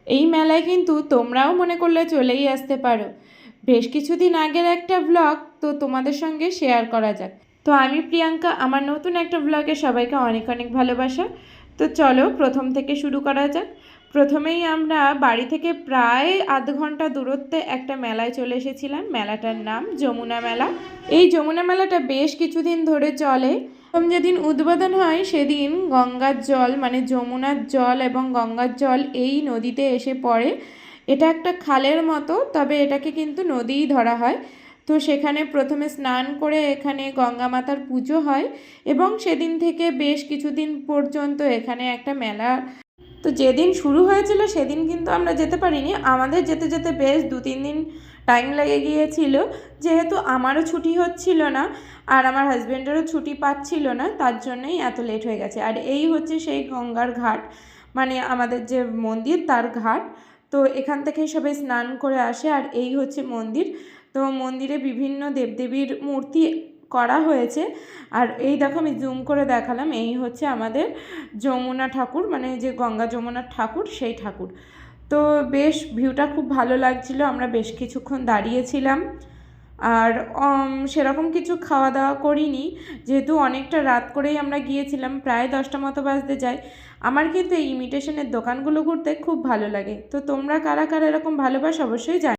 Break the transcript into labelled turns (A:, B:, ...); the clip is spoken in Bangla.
A: এই মেলায় কিন্তু তোমরাও মনে করলে চলেই আসতে পারো। বেশ কিছুদিন আগের একটা ব্লগ তো তোমাদের সঙ্গে শেয়ার করা যাক। তো আমি প্রিয়াঙ্কা, আমার নতুন একটা ব্লগে সবাইকে অনেক অনেক ভালোবাসা। তো চলো প্রথম থেকে শুরু করা যাক। প্রথমেই আমরা বাড়ি থেকে প্রায় আধ ঘন্টা দূরত্বে একটা মেলায় চলে এসেছিলাম। মেলাটার নাম যমুনা মেলা। এই যমুনা মেলাটা বেশ কিছুদিন ধরে চলে। প্রথম যেদিন উদ্বোধন হয় সেদিন গঙ্গার জল মানে যমুনার জল এবং গঙ্গার জল এই নদীতে এসে পড়ে। এটা একটা খালের মতো, তবে এটাকে কিন্তু নদীই ধরা হয়। তো সেখানে প্রথমে স্নান করে এখানে গঙ্গা মাতার পুজো হয় এবং সেদিন থেকে বেশ কিছুদিন পর্যন্ত এখানে একটা মেলা। তো যেদিন শুরু হয়েছিল সেদিন কিন্তু আমরা যেতে পারিনি, আমাদের যেতে যেতে বেশ 2-3 দিন টাইম লেগে গিয়েছিল, যেহেতু আমারও ছুটি হচ্ছিল না আর আমার হাজব্যান্ডেরও ছুটি পাচ্ছিল না, তার জন্যই এত লেট হয়ে গেছে। আর এই হচ্ছে সেই গঙ্গার ঘাট, মানে আমাদের যে মন্দির তার ঘাট। তো এখান থেকেই সবাই স্নান করে আসে আর এই হচ্ছে মন্দির। তো মন্দিরে বিভিন্ন দেবদেবীর মূর্তি করা হয়েছে। আর এই দেখো আমি জুম করে দেখালাম, এই হচ্ছে আমাদের যমুনা ঠাকুর, মানে যে গঙ্গা যমুনার ঠাকুর সেই ঠাকুর। তো বেশ ভিউটা খুব ভালো লাগছিল, আমরা বেশ কিছুক্ষণ দাঁড়িয়েছিলাম। আর সেরকম কিছু খাওয়া দাওয়া করিনি, যেহেতু অনেকটা রাত করেই আমরা গিয়েছিলাম, প্রায় 10টা মতো বাজতে যায়। আমার কিন্তু এই ইমিটেশনের দোকানগুলো ঘুরতে খুব ভালো লাগে। তো তোমরা কারা কারা এরকম ভালোবাসো অবশ্যই জানো।